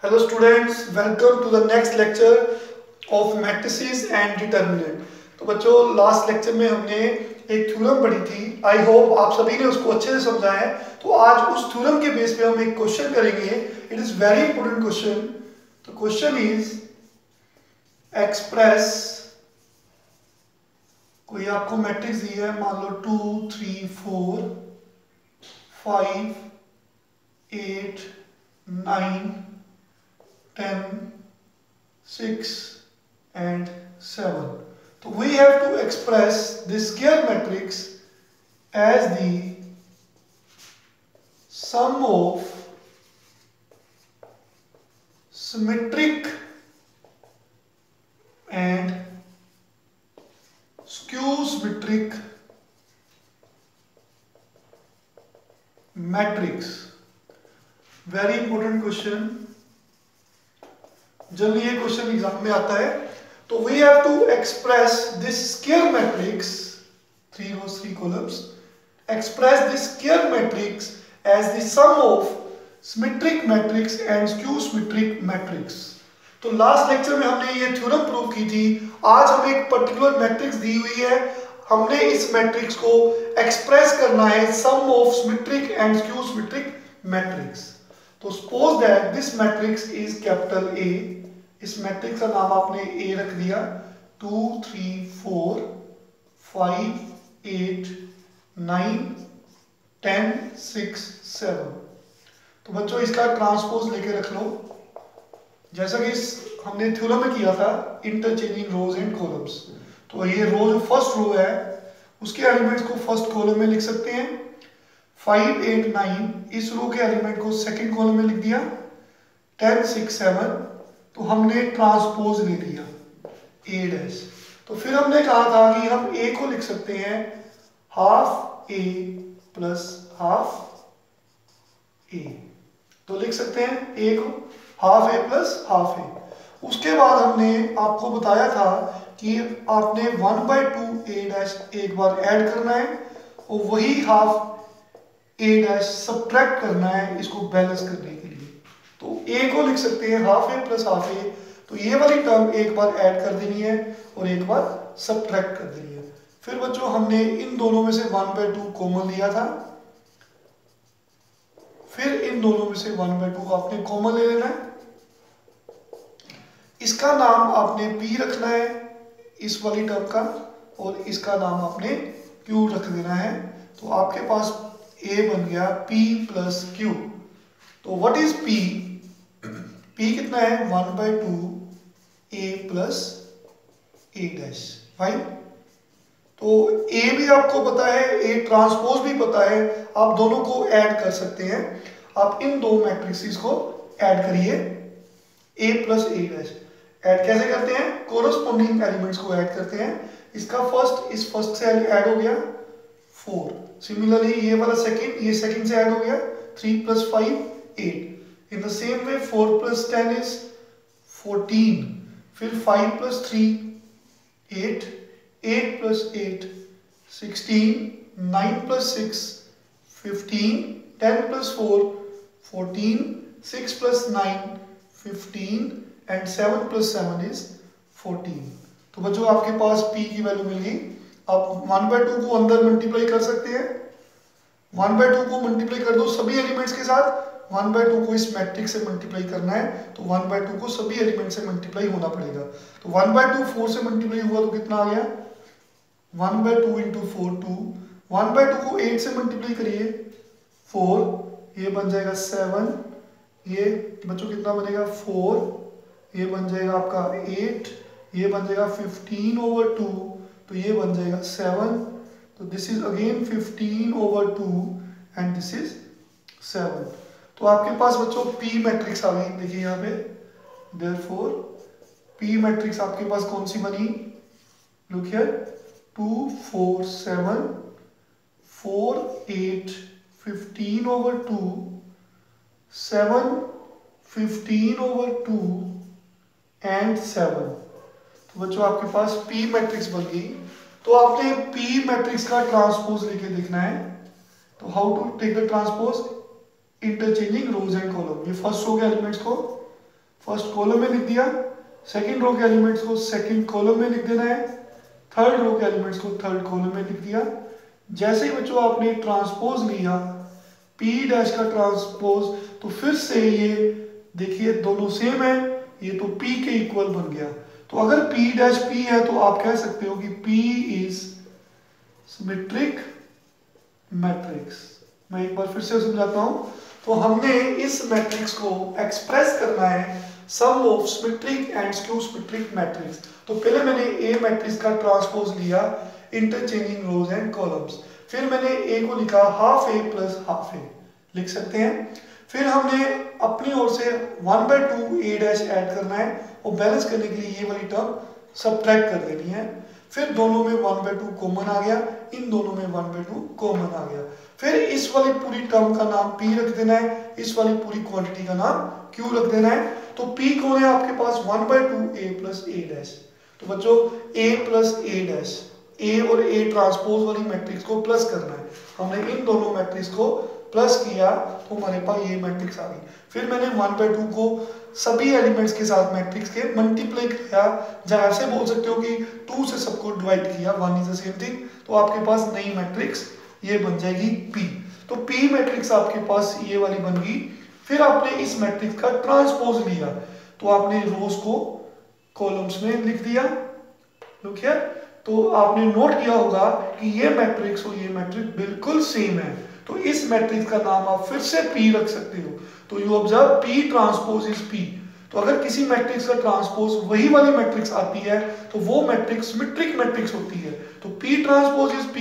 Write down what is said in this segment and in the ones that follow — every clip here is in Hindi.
Hello students, welcome to the next lecture of matrices and determinant। तो बच्चों लास्ट लेक्चर में हमने एक थ्योरम पढ़ी थी। आई होप आप सभी ने उसको अच्छे से समझा है। तो आज उस थ्योरम के बेस पे हम एक क्वेश्चन करेंगे। It is very important question. तो क्वेश्चन इज एक्सप्रेस, कोई आपको मैट्रिक्स दी है, मान लो 2 3 4 5 8 9 10 6 and 7. So we have to express this square matrix as the sum of symmetric and skew symmetric matrix. Very important question. Generally ये क्वेश्चन एग्जाम में आता है। तो we have to express this square matrix, 3 rows 3 columns, express this square matrix as the sum of symmetric matrix and skew symmetric matrix। तो लास्ट लेक्चर में हमने ये थ्योरम प्रूव की थी। आज हमें एक पर्टिकुलर मैट्रिक्स दी हुई है, हमने इस मैट्रिक्स को एक्सप्रेस करना है sum of symmetric and skew symmetric matrix. तो suppose that this matrix is capital A. इस मैट्रिक्स का नाम आपने ए रख दिया। 2 3 4 5 8 9 10 6 7। तो बच्चों इसका ट्रांसपोज लेके रख लो, जैसा कि हमने थ्योरम में किया था, इंटरचेंजिंग रोज एंड कॉलम्स। तो ये रो जो फर्स्ट रो है उसके एलिमेंट्स को फर्स्ट कॉलम में लिख सकते हैं। 5 8 9 इस रो के एलिमेंट को सेकंड कॉलम में लिख दिया। 10 6 7 तो हमने ट्रांसपोज ले लिया ए डैश। तो फिर हमने कहा था कि हम ए को लिख सकते हैं हाफ ए प्लस हाफ ए। तो लिख सकते हैं ए को हाफ ए प्लस हाफ ए। उसके बाद हमने आपको बताया था कि आपने 1/2 ए डैश एक बार ऐड करना है और वही हाफ ए डैश सब्ट्रैक्ट करना है इसको बैलेंस करने के लिए। तो ए को लिख सकते हैं हाफ ए प्लस हाफ ए। तो ये वाली टर्म एक बार ऐड कर देनी है और एक बार सब्ट्रैक्ट कर देनी है। फिर बच्चों हमने इन दोनों में से 1/2 कॉमन लिया था। फिर इन दोनों में से 1/2 को आपने कॉमन ले लेना है। इसका नाम आपने p रखना है इस वाली टर्म का, और इसका नाम आपने q रख देना है। तो आपके पास a बन गया p प्लस q। तो व्हाट इज p? p कितना है? 1/2 a plus a dash. Fine. तो a भी आपको पता है, a ट्रांसपोज भी पता है, आप दोनों को ऐड कर सकते हैं। आप इन दो मैट्रिक्स को ऐड करिए, a plus a dash. Add कैसे करते हैं? कोरस्पॉन्डिंग एलिमेंट्स को ऐड करते हैं। इसका फर्स्ट इस फर्स्ट से ऐड हो गया 4। सिमिलरली ये वाला सेकंड, ये सेकंड से ऐड हो गया 3 + 5 8। In the same way 4 + 10 is 14। फिर 5 + 3 8, 8 + 8 16, 9 + 6 15, 10 + 4 14, 6 + 9 15 एंड 7 + 7 इज 14। तो बच्चों आपके पास p की वैल्यू मिल गई। आप 1/2 को अंदर मल्टीप्लाई कर सकते हैं। 1/2 को मल्टीप्लाई कर दो सभी एलिमेंट्स के साथ। 1/2 को इस मैट्रिक्स से मल्टीप्लाई करना है तो 1/2 को सभी एलिमेंट से मल्टीप्लाई होना पड़ेगा। तो 1/2 4 से मल्टीप्लाई हुआ तो कितना आ गया? 1/2 × 4 2। 1/2 को 8 से मल्टीप्लाई करिए 4, ये बन जाएगा 7। ये बच्चों कितना बनेगा? 4। ये बन जाएगा आपका 8। ये बन जाएगा 15/2। तो ये बन जाएगा 7। तो this is again 15/2 and this is 7। तो आपके पास बच्चों p मैट्रिक्स आ गई। देखिए यहाँ पे देयरफॉर p मैट्रिक्स आपके पास कौन सी बनी? Look here, 2 4 7 4 8 15/2 7 15/2 and 7। तो बच्चों आपके पास p मैट्रिक्स बन गई। तो आपने p मैट्रिक्स का ट्रांसपोज लेके देखना है। तो how to take the transpose? Interchanging rows and column. ये फर्स्ट रो के एलिमेंट्स को फर्स्ट कॉलम में लिख दिया, सेकंड रो के एलिमेंट्स को सेकंड कॉलम में लिख देना है, थर्ड रो के एलिमेंट्स को थर्ड कॉलम में लिख दिया। जैसे ही बच्चों आपने ट्रांसपोज लिया P डैश का ट्रांसपोज, तो फिर से ये देखिए दोनों सेम है, ये तो P के इक्वल बन गया। तो अगर P डैश P है तो आप कह सकते हो कि P इज सिमेट्रिक मैट्रिक्स। मैं एक बार फिर से समझाता हूं। तो हमने इस मैट्रिक्स को एक्सप्रेस करना है sum of symmetric and skew symmetric matrix. तो पहले मैंने ए मैट्रिक्स का ट्रांसपोज लिया इंटरचेंजिंग रोज एंड कॉलम्स, फिर मैंने ए को लिखा half A plus half A, लिख सकते हैं। फिर हमने अपनी ओर से 1/2 ए डैश ऐड करना है और बैलेंस करने के लिए ये वाली टर्म सब्ट्रैक्ट कर देनी है। फिर दोनों में 1/2 कॉमन आ गया, इन दोनों में 1/2 कॉमन आ गया। फिर इस वाली पूरी टर्म का नाम P रख देना है, इस वाली पूरी क्वांटिटी का नाम Q रख देना है। तो P कौन है आपके पास 1/2 A प्लस A डैश। तो बच्चों A plus A dash, A और A ट्रांसपोज वाली मैट्रिक्स को प्लस करना है। हमने इन दोनों मैट्रिक्स को प्लस किया तो हमारे पास ये मैट्रिक्स आ गई। फिर मैंने 1/2 को सभी एलिमेंट्स के साथ मैट्रिक्स के मल्टीप्लाई किया, या ऐसे बोल सकते हो कि 2 से सबको डिवाइड किया, 1 इज द सेम थिंग। तो आपके पास नई मैट्रिक्स ये बन जाएगी P। तो P मैट्रिक्स आपके पास ये वाली बन गई। फिर आपने इस मैट्रिक्स का ट्रांसपोज लिया, तो आपने रोज को कॉलम्स में लिख दिया। ठीक है, तो आपने नोट किया होगा कि ये मैट्रिक्स और ये मैट्रिक्स बिल्कुल सेम है। तो इस मैट्रिक्स का नाम आप फिर से P रख सकते हो। तो you observe P transpose is P। तो अगर किसी मैट्रिक्स का ट्रांसपोज वही वाली मैट्रिक्स आती है तो वो मैट्रिक्स सिमेट्रिक मैट्रिक्स होती है। तो P ट्रांसपोज इज P,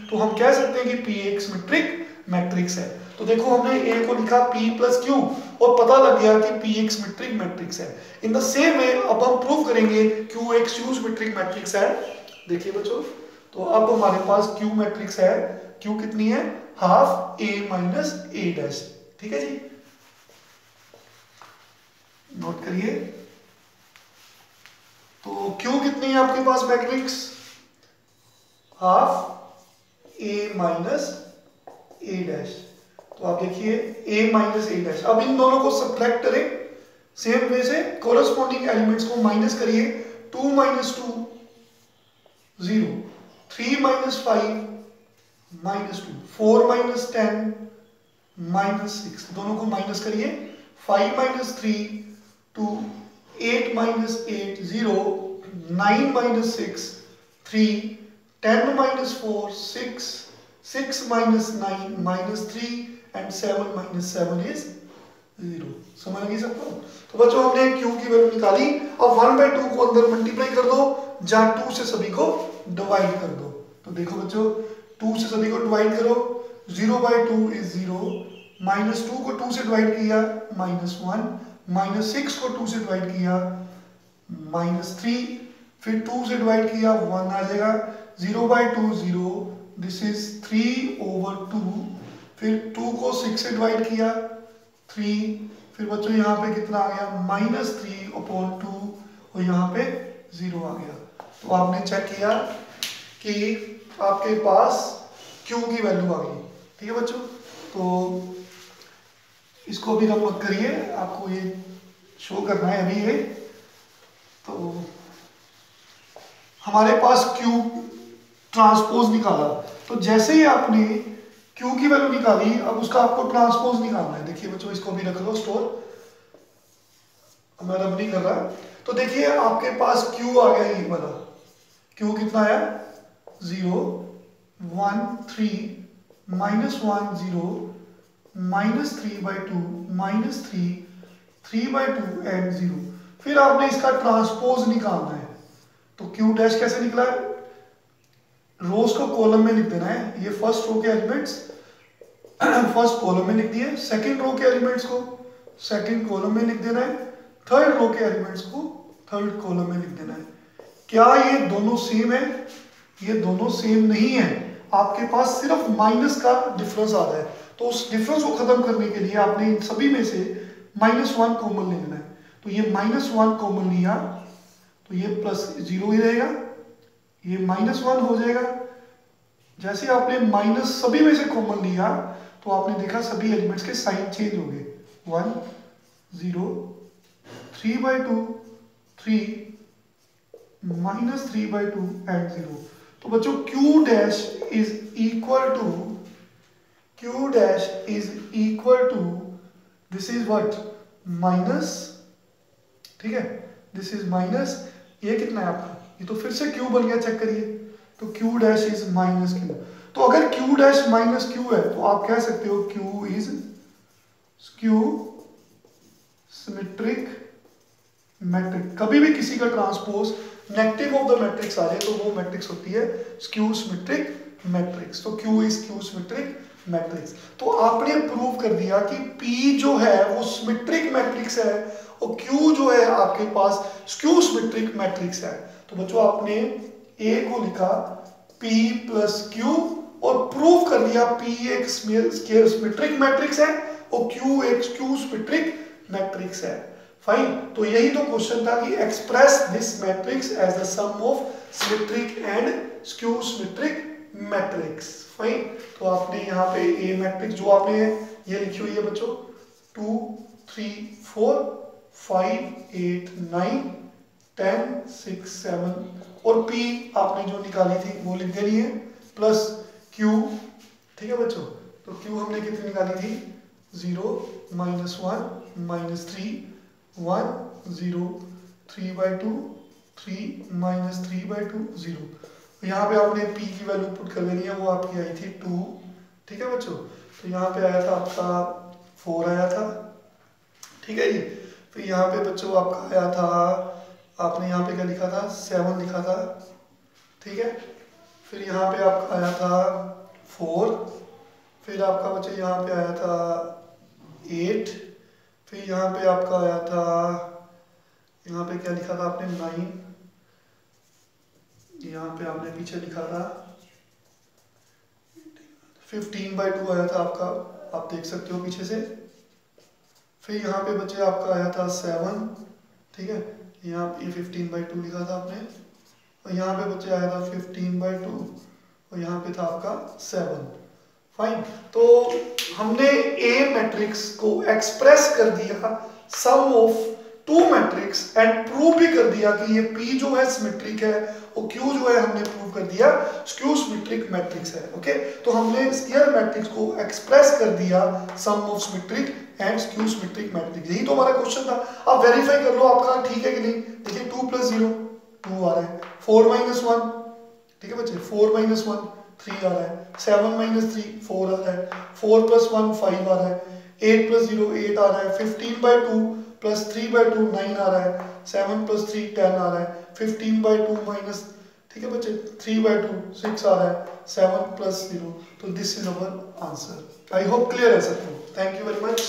तो हम कह सकते हैं कि P एक सिमेट्रिक मैट्रिक्स है। तो देखो हमने A को लिखा P प्लस Q और पता लग गया कि P एक सिमेट्रिक मैट्रिक्स है। इन द सेम वे अब हम प्रूव करेंगे Q एक स्क्यू सिमेट्रिक मैट्रिक्स है। देखिए बच्चों, तो अब हमारे पास Q मैट्रिक्स है। Q कितनी है? Half A minus A dash. ठीक है जी, नोट करिए। तो Q कितनी है आपके पास matrix? Half A minus A dash. तो आप देखिए A माइनस A डैश। अब इन दोनों को सब्ट्रैक्ट करें सेम वे से, कोरस्पॉन्डिंग एलिमेंट्स को माइनस करिए। 2 minus 2 0, 3 minus 5 minus 2, 4 minus 10 minus 6, दोनों को माइनस करिए। 5 minus 3 2, 8 minus 8 0, 9 minus 6 3, 10 minus 4 6, 6 minus 9 minus 3 and 7 minus 7 is 0। समझ गई सबको? तो बच्चों हमने Q की वैल्यू निकाली। अब 1/2 को अंदर मल्टीप्लाई कर दो, जहां 2 से सभी को डिवाइड कर दो। तो देखो बच्चों 2 से सभी को डिवाइड करो, 0/2 इज 0, माइनस 2 को 2 से डिवाइड किया माइनस 1, माइनस 6 को 2 से डिवाइड किया माइनस 3, फिर 2 से डिवाइड किया 1 आ जाएगा। 0/2 0, दिस इज 3/2। फिर 2 को 6 से डिवाइड किया 3, फिर बच्चों यहाँ पे कितना आ गया -3/2 और यहाँ पे 0 आ गया। तो आपने चेक किया कि आपके पास Q की वैल्यू आ गई। ठीक है बच्चों, तो इसको भी रब मत करिए, आपको ये शो करना है अभी ये। तो हमारे पास Q ट्रांसपोज निकाला, तो जैसे ही आपने Q की वैल्यू निकाली, अब उसका आपको ट्रांसपोज निकालना है। देखिए बच्चों इसको भी रख लो स्टोर, मैं रब नहीं कर रहा। तो देखिए आपके पास Q आ गया ये वाला। Q कितना है? 0 1 3 -1 0 -3/2 -3 3/2 एंड 0। फिर आपने इसका ट्रांसपोज निकालना है। तो Q डैश कैसे निकला है? रोज को कॉलम में लिख देना है। ये फर्स्ट रो के एलिमेंट्स फर्स्ट कॉलम में लिख दिए, सेकंड रो के एलिमेंट्स को सेकंड कॉलम में लिख देना है, थर्ड रो के एलिमेंट्स को थर्ड कॉलम में लिख देना है। क्या ये दोनों सेम है? ये दोनों सेम नहीं है, आपके पास सिर्फ माइनस का डिफरेंस आ रहा है। तो उस डिफरेंस को खत्म करने के लिए आपने इन सभी में से -1 कॉमन ले लेना है। तो ये -1 कॉमन लिया तो ये +0 ही रहेगा, ये -1 हो जाएगा। जैसे आपने माइनस सभी में से कॉमन लिया तो आपने देखा सभी एलिमेंट्स के साइन चेंज हो गए। 1 0 3/2, 3 -3/2 एंड 0। तो बच्चों Q dash is equal to this is what minus, ठीक है, दिस इज माइनस, ये कितना है आपका, ये तो फिर से Q बन गया, चेक करिए, तो Q dash is minus Q। तो अगर Q डैश माइनस Q है तो आप कह सकते हो Q is skew symmetric matrix. कभी भी किसी का transpose negative of the matrix आ जाए तो वो मैट्रिक्स होती है स्क्यू सिमेट्रिक मैट्रिक्स। तो Q is skew symmetric matrix. तो आपने प्रूव कर दिया कि P जो है वो सिमेट्रिक मैट्रिक्स है और Q जो है आपके पास स्क्यू सिमेट्रिक मैट्रिक्स है। तो बच्चों आपने A को लिखा P प्लस Q और प्रूव कर दिया P एक सिमेट्रिक मैट्रिक्स है और Q एक स्क्यू सिमेट्रिक मैट्रिक्स है। फाइन, तो यही तो क्वेश्चन था कि express this matrix as the sum of symmetric and skew symmetric matrix. Fine, तो आपने यहाँ पे ए मैट्रिक्स जो आपने ये लिखी हुई है बच्चों 2 3 4 5 8 9 10 6 7 और P आपने जो निकाली थी वो लिख देनी है प्लस Q, ठीक है बच्चों। तो Q हमने कितनी निकाली थी 0 -1 -3 1 0 3/2 3 -3/2 0। यहाँ पे आपने P की वैल्यू पुट कर देनी है, वो आपकी आई थी 2, ठीक है बच्चों। तो यहाँ पे आया था आपका 4 आया था, ठीक है जी। फिर यहाँ पे बच्चों आपका आया था, आपने यहाँ पे क्या लिखा था 7 लिखा था, ठीक है। फिर यहाँ पे आपका आया था 4, फिर आपका बच्चे यहाँ पे आया था 8, फिर यहाँ पे आपका आया था, यहाँ पे क्या लिखा था आपने 9, यहाँ पे आपने पीछे लिखा था 15/2 आया था आपका, आप देख सकते हो पीछे से। फिर यहाँ पे बच्चे आपका आया था 7, ठीक है, यहाँ पे 15/2 लिखा था आपने, और यहाँ पे बच्चे आया था 15/2 और यहाँ पे था आपका 7। फाइन, तो हमने ए मैट्रिक्स को एक्सप्रेस कर दिया sum of 2 matrix and prove भी कर दिया कि ये P जो है सिमेट्रिक है और Q जो है हमने प्रूव कर दिया स्क्यू सिमेट्रिक मैट्रिक्स है। ओके, तो हमने स्क्वायर मैट्रिक्स को एक्सप्रेस कर दिया sum of symmetric and skew symmetric matrix. यही तो हमारा क्वेश्चन था। आप वेरीफाई कर लो आपका ठीक है कि नहीं। देखिए 2 + 0 2 आ रहा है, 4 - 1, ठीक है बच्चे, 4 - 1 3 आ रहा है, 7 - 3 4 आ रहा है, 4 + 1 5 आ रहा है, 8 + 0 8 आ रहा है, 15/2 + 3/2 9 आ रहा है, 7 + 3 10 आ रहा है, 15/2 माइनस, ठीक है बच्चे, 3/2 6 आ रहा है, 7 + 0। तो this is our answer. I hope clear है सबको। Thank you very much.